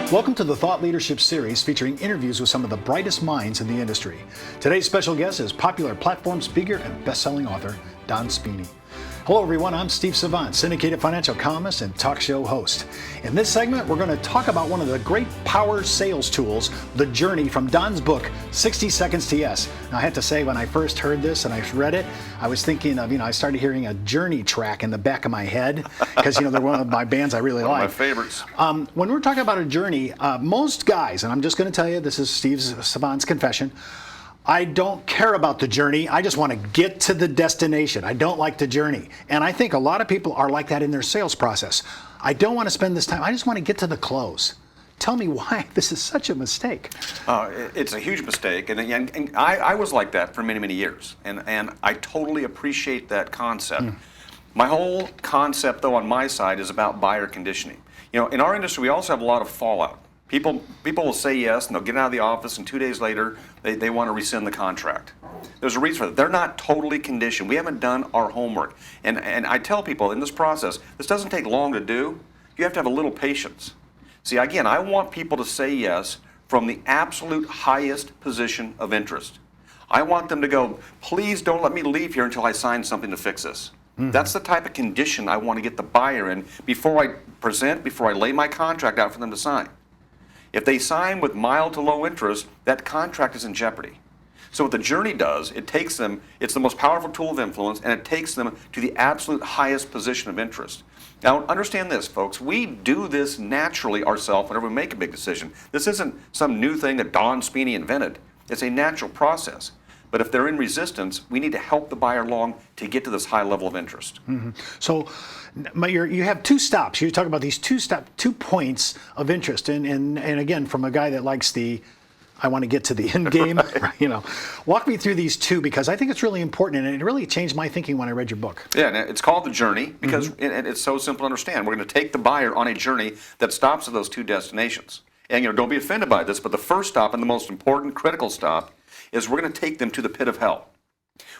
Welcome to the Thought Leadership Series featuring interviews with some of the brightest minds in the industry. Today's special guest is popular platform speaker and best-selling author Don Spini. Hello everyone, I'm Steve Savant, syndicated financial columnist and talk show host. In this segment, we're going to talk about one of the great power sales tools, The Journey, from Don's book, 60 Seconds to Yes. Now I have to say, when I first heard this and I read it, I was thinking of, I started hearing a Journey track in the back of my head, because they're one of my bands I really like. One of my favorites. When we're talking about a journey, most guys, and I'm just going to tell you, this is Steve Savant's confession, I don't care about the journey. I just want to get to the destination. I don't like the journey. And I think a lot of people are like that in their sales process. I don't want to spend this time. I just want to get to the close. Tell me why this is such a mistake. It's a huge mistake. And I was like that for many, many years. And I totally appreciate that concept. My whole concept, though, on my side is about buyer conditioning. In our industry, we also have a lot of fallout. People will say yes, and they'll get out of the office, and 2 days later, they want to rescind the contract. There's a reason for that. They're not totally conditioned. We haven't done our homework. And I tell people in this process, this doesn't take long to do. You have to have a little patience. See, again, I want people to say yes from the absolute highest position of interest. I want them to go, please don't let me leave here until I sign something to fix this. That's the type of condition I want to get the buyer in before I lay my contract out for them to sign. If they sign with mild to low interest, that contract is in jeopardy. So what the journey does, it's the most powerful tool of influence, and it takes them to the absolute highest position of interest. Now, understand this, folks. We do this naturally ourselves whenever we make a big decision. This isn't some new thing that Don Spini invented. It's a natural process. But if they're in resistance, we need to help the buyer along to get to this high level of interest. So you have two stops. You talk about these two points of interest. And again, from a guy that likes I want to get to the end game, right. Walk me through these two, because I think it's really important, and it really changed my thinking when I read your book. Yeah, and it's called The Journey because it's so simple to understand. We're going to take the buyer on a journey that stops at those two destinations. And don't be offended by this, but the first stop and the most important critical stop is we're going to take them to the pit of hell.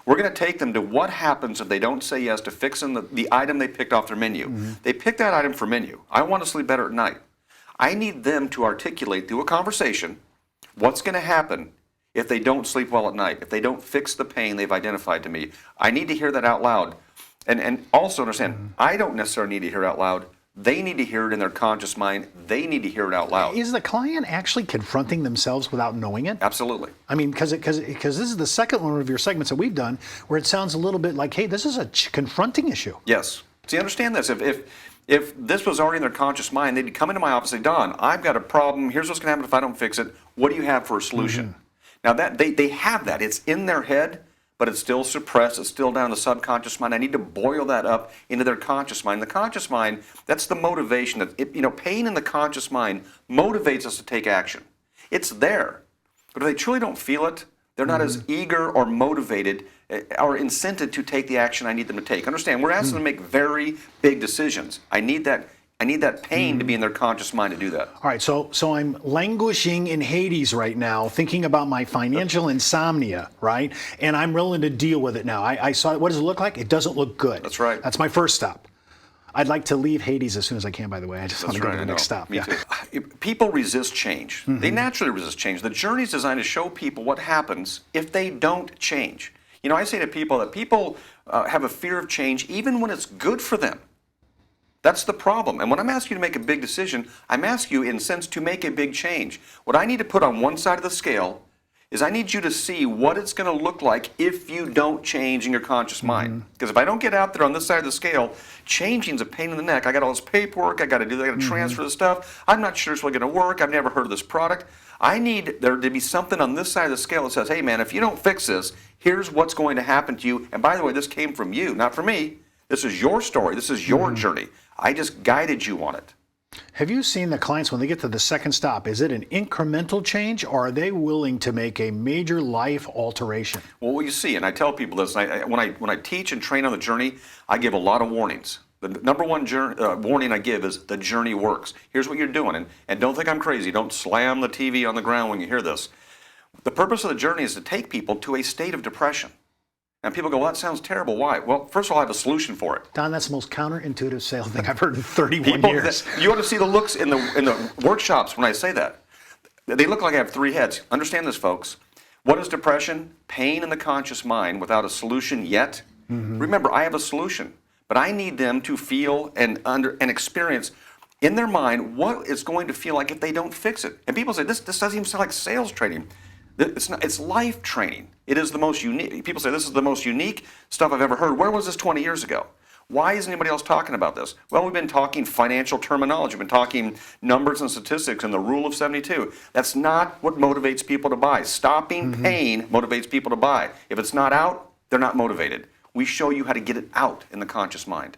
We're going to take them to what happens if they don't say yes to fixing the item they picked off their menu. They picked that item for menu. I want to sleep better at night. I need them to articulate through a conversation what's going to happen if they don't sleep well at night, if they don't fix the pain they've identified to me. I need to hear that out loud. And also understand, I don't necessarily need to hear it out loud. They need to hear it in their conscious mind. They need to hear it out loud. Is the client actually confronting themselves without knowing it? Absolutely. I mean, because this is the second one of your segments that we've done where it sounds a little bit like, hey, this is a confronting issue. Yes. See, understand this. If this was already in their conscious mind, they'd come into my office and say, Don, I've got a problem. Here's what's going to happen if I don't fix it. What do you have for a solution? Now, that they have that. It's in their head, but it's still suppressed. It's still down in the subconscious mind. I need to boil that up into their conscious mind. The conscious mind, that's the motivation. Pain in the conscious mind motivates us to take action. It's there. But if they truly don't feel it, they're not as eager or motivated or incented to take the action I need them to take. Understand, we're asking them to make very big decisions. I need that pain to be in their conscious mind to do that. All right, so I'm languishing in Hades right now, thinking about my financial insomnia, right? And I'm willing to deal with it now. I saw it. What does it look like? It doesn't look good. That's right. That's my first stop. I'd like to leave Hades as soon as I can, by the way. I just want to go to the next stop. Me too. People resist change. They naturally resist change. The journey is designed to show people what happens if they don't change. I say to people that people have a fear of change even when it's good for them. That's the problem. And when I'm asking you to make a big decision, I'm asking you, in a sense, to make a big change. What I need to put on one side of the scale is I need you to see what it's going to look like if you don't change in your conscious mind. Because if I don't get out there on this side of the scale, changing is a pain in the neck. I got all this paperwork, I got to do that, I got to transfer the stuff. I'm not sure it's really going to work. I've never heard of this product. I need there to be something on this side of the scale that says, hey man, if you don't fix this, here's what's going to happen to you. And by the way, this came from you, not from me. This is your story. This is your journey. I just guided you on it. Have you seen the clients when they get to the second stop? Is it an incremental change, or are they willing to make a major life alteration? Well, what you see, and I tell people this, when I teach and train on the journey, I give a lot of warnings. The number one warning I give is the journey works. Here's what you're doing, and don't think I'm crazy. Don't slam the TV on the ground when you hear this. The purpose of the journey is to take people to a state of depression. And people go, well, that sounds terrible. Why? Well, first of all, I have a solution for it. Don, that's the most counterintuitive sales thing I've heard in 31 years. You ought to see the looks in the workshops when I say that. They look like I have three heads. Understand this, folks. What is depression? Pain in the conscious mind without a solution yet. Remember, I have a solution, but I need them to feel and experience in their mind what it's going to feel like if they don't fix it. And people say, this doesn't even sound like sales training. It's not, it's life training. It is the most unique. People say this is the most unique stuff I've ever heard. Where was this 20 years ago? Why isn't anybody else talking about this? Well, we've been talking financial terminology. We've been talking numbers and statistics and the rule of 72. That's not what motivates people to buy. Stopping pain motivates people to buy. If it's not out, they're not motivated. We show you how to get it out in the conscious mind.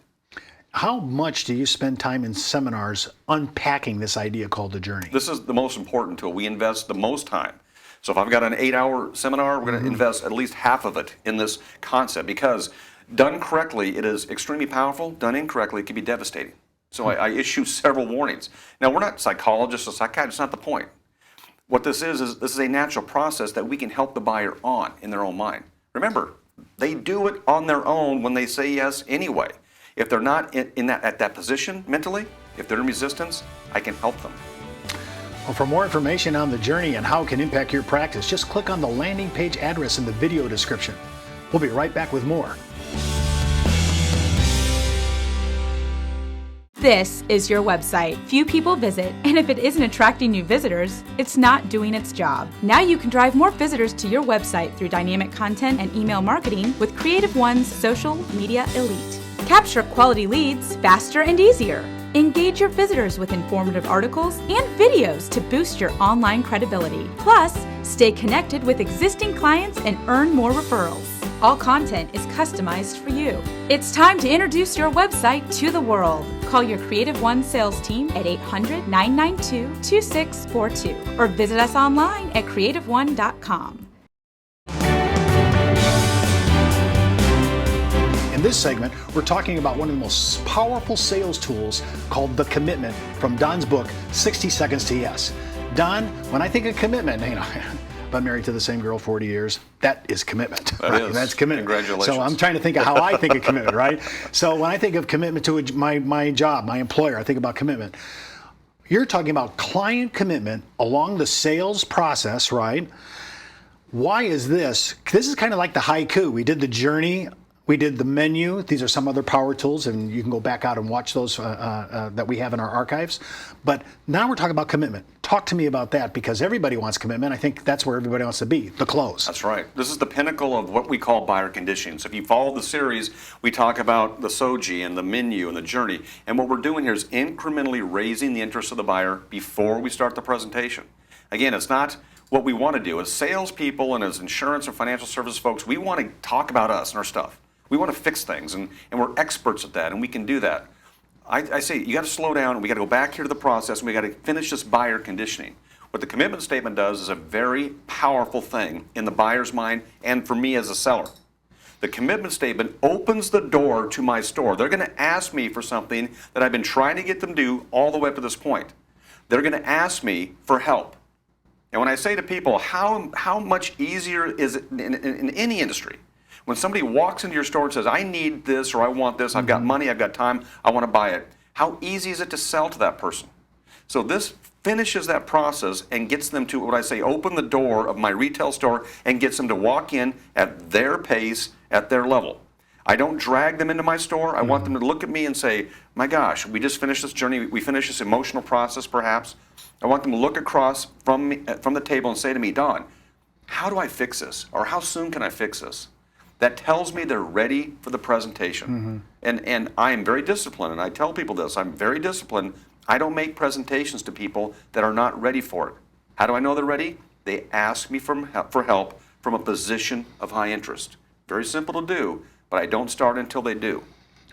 How much do you spend time in seminars unpacking this idea called the journey? This is the most important tool. We invest the most time. So if I've got an 8-hour seminar, we're going to invest at least half of it in this concept, because done correctly, it is extremely powerful. Done incorrectly, it can be devastating. So I issue several warnings. Now, we're not psychologists or psychiatrists. That's not the point. What this is this is a natural process that we can help the buyer on in their own mind. Remember, they do it on their own when they say yes anyway. If they're not at that position mentally, if they're in resistance, I can help them. Well, for more information on the journey and how it can impact your practice, just click on the landing page address in the video description. We'll be right back with more. This is your website. Few people visit, and if it isn't attracting new visitors, it's not doing its job. Now you can drive more visitors to your website through dynamic content and email marketing with CreativeOne's Social Media Elite. Capture quality leads faster and easier. Engage your visitors with informative articles and videos to boost your online credibility. Plus, stay connected with existing clients and earn more referrals. All content is customized for you. It's time to introduce your website to the world. Call your CreativeOne sales team at 800-992-2642 or visit us online at CreativeOne.com. In this segment, we're talking about one of the most powerful sales tools called the commitment from Don's book, 60 Seconds to Yes. Don, when I think of commitment, I've been married to the same girl 40 years. That is commitment. That right? is. That's commitment. Congratulations. So I'm trying to think of how I think of commitment, right? So when I think of commitment to my job, my employer, I think about commitment. You're talking about client commitment along the sales process, right? Why is this? This is kind of like the haiku. We did the journey. We did the menu. These are some other power tools, and you can go back out and watch those that we have in our archives. But now we're talking about commitment. Talk to me about that, because everybody wants commitment. I think that's where everybody wants to be, the close. That's right. This is the pinnacle of what we call buyer conditioning. So if you follow the series, we talk about the SOGI and the menu and the journey. And what we're doing here is incrementally raising the interest of the buyer before we start the presentation. Again, it's not what we want to do. As salespeople and as insurance or financial services folks, we want to talk about us and our stuff. We want to fix things, and we're experts at that, and we can do that. I say you got to slow down, and we got to go back here to the process, and we got to finish this buyer conditioning. What the commitment statement does is a very powerful thing in the buyer's mind and for me as a seller. The commitment statement opens the door to my store. They're going to ask me for something that I've been trying to get them to do all the way up to this point. They're going to ask me for help. And when I say to people, how much easier is it in any industry? When somebody walks into your store and says, I need this or I want this, I've got money, I've got time, I want to buy it, how easy is it to sell to that person? So this finishes that process and gets them to, what I say, open the door of my retail store and gets them to walk in at their pace, at their level. I don't drag them into my store. I want them to look at me and say, my gosh, we just finished this journey, we finished this emotional process perhaps. I want them to look across from the table and say to me, Don, how do I fix this? Or how soon can I fix this? That tells me they're ready for the presentation. And I am very disciplined, and I tell people this, I'm very disciplined. I don't make presentations to people that are not ready for it. How do I know they're ready? They ask me for help from a position of high interest. Very simple to do, but I don't start until they do.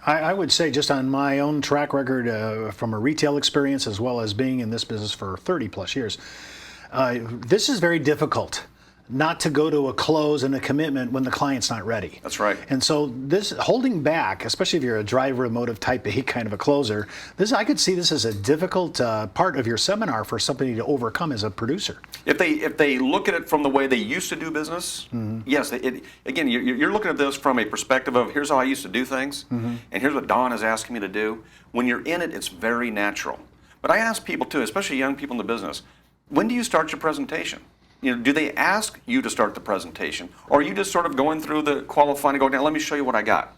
I would say, just on my own track record from a retail experience as well as being in this business for 30 plus years, this is very difficult. not to go to a close and a commitment when the client's not ready. That's right. And so this holding back, especially if you're a driver emotive type A kind of a closer, I could see this as a difficult part of your seminar for somebody to overcome as a producer. If they look at it from the way they used to do business, yes. Again, you're looking at this from a perspective of here's how I used to do things, and here's what Don is asking me to do. When you're in it, it's very natural. But I ask people too, especially young people in the business, when do you start your presentation? Do they ask you to start the presentation? Or are you just sort of going through the qualifying and go, now let me show you what I got?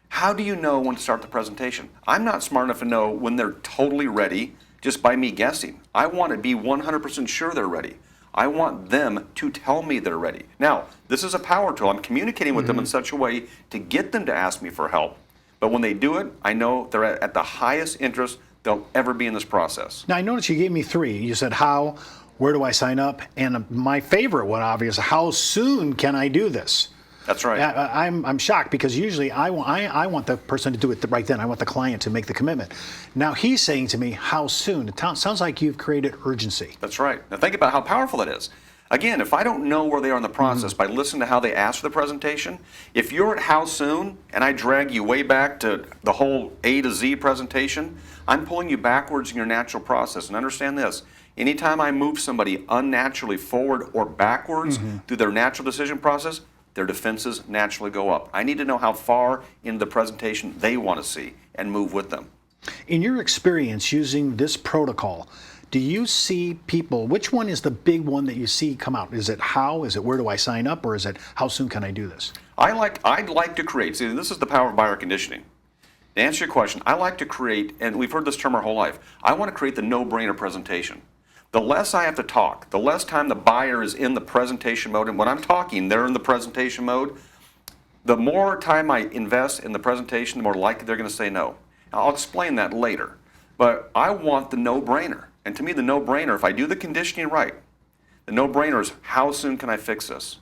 How do you know when to start the presentation? I'm not smart enough to know when they're totally ready just by me guessing. I want to be 100% sure they're ready. I want them to tell me they're ready. Now, this is a power tool. I'm communicating with them in such a way to get them to ask me for help. But when they do it, I know they're at the highest interest they'll ever be in this process. Now, I noticed you gave me 3. You said how, where do I sign up? And my favorite one, obviously, how soon can I do this? That's right. I'm shocked because usually I want the person to do it right then. I want the client to make the commitment. Now he's saying to me, how soon? It sounds like you've created urgency. That's right. Now think about how powerful that is. Again, if I don't know where they are in the process by listening to how they ask for the presentation, if you're at how soon and I drag you way back to the whole A to Z presentation, I'm pulling you backwards in your natural process. And understand this, anytime I move somebody unnaturally forward or backwards through their natural decision process, their defenses naturally go up. I need to know how far into the presentation they want to see and move with them. In your experience using this protocol, do you see people, which one is the big one that you see come out? Is it how? Is it where do I sign up? Or is it how soon can I do this? I'd like to create, see, this is the power of buyer conditioning. To answer your question, I like to create, and we've heard this term our whole life, I want to create the no-brainer presentation. The less I have to talk, the less time the buyer is in the presentation mode, and when I'm talking, they're in the presentation mode, the more time I invest in the presentation, the more likely they're going to say no. Now, I'll explain that later, but I want the no-brainer. And to me, the no-brainer, if I do the conditioning right, the no-brainer is how soon can I fix this?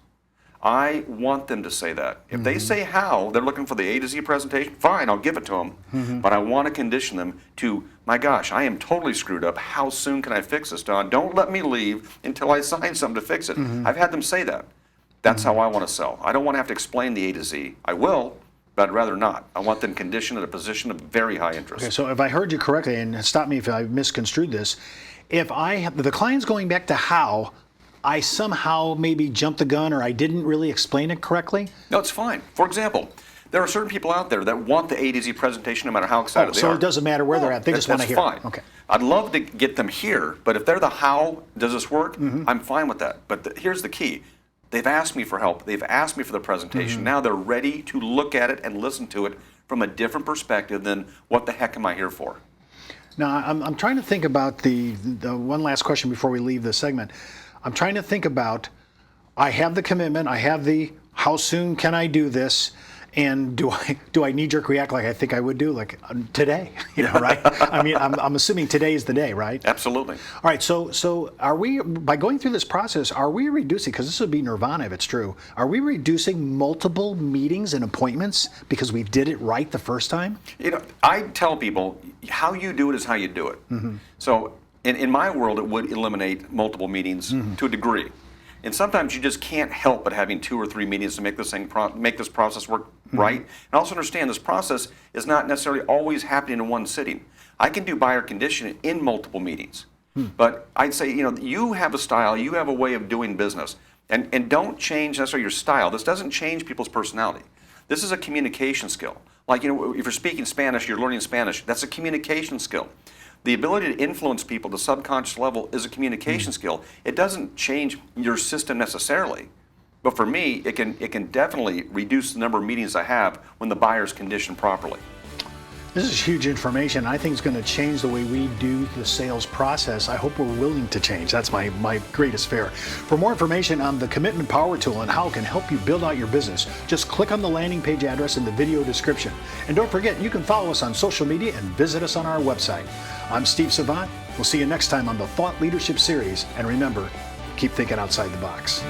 I want them to say that. If they say how, they're looking for the A to Z presentation, fine, I'll give it to them. But I want to condition them to, my gosh, I am totally screwed up. How soon can I fix this, Don? Don't let me leave until I sign something to fix it. I've had them say that. That's how I want to sell. I don't want to have to explain the A to Z. I will, but I'd rather not. I want them conditioned at a position of very high interest. Okay, so if I heard you correctly, and stop me if I misconstrued this, if the client's going back to how, I somehow maybe jumped the gun or I didn't really explain it correctly? No, it's fine. For example, there are certain people out there that want the A to Z presentation no matter how excited they are. So it doesn't matter where they're at, they just want to hear it. That's fine. Okay. I'd love to get them here, but if they're the how, does this work? I'm fine with that. But here's the key. They've asked me for help. They've asked me for the presentation. Now they're ready to look at it and listen to it from a different perspective than what the heck am I here for? Now, I'm trying to think about the one last question before we leave this segment. I'm trying to think about, I have the commitment, I have the how soon can I do this, and do I knee-jerk react like I think I would do, like today, right? I mean, I'm assuming today is the day, right? Absolutely. All right, so are we, by going through this process, are we reducing, because this would be nirvana if it's true, are we reducing multiple meetings and appointments because we did it right the first time? I tell people, how you do it is how you do it. So in my world, it would eliminate multiple meetings to a degree. And sometimes you just can't help but having 2 or 3 meetings to make this process work right. And also understand this process is not necessarily always happening in one sitting. I can do buyer conditioning in multiple meetings. But I'd say, you have a style, you have a way of doing business. And don't change necessarily your style. This doesn't change people's personality. This is a communication skill. Like, if you're speaking Spanish, you're learning Spanish, that's a communication skill. The ability to influence people at the subconscious level is a communication skill. It doesn't change your system necessarily, but for me, it can definitely reduce the number of meetings I have when the buyer's conditioned properly. This is huge information. I think it's going to change the way we do the sales process. I hope we're willing to change. That's my greatest fear. For more information on the Commitment Power Tool and how it can help you build out your business, just click on the landing page address in the video description. And don't forget, you can follow us on social media and visit us on our website. I'm Steve Savant. We'll see you next time on the Thought Leadership Series. And remember, keep thinking outside the box.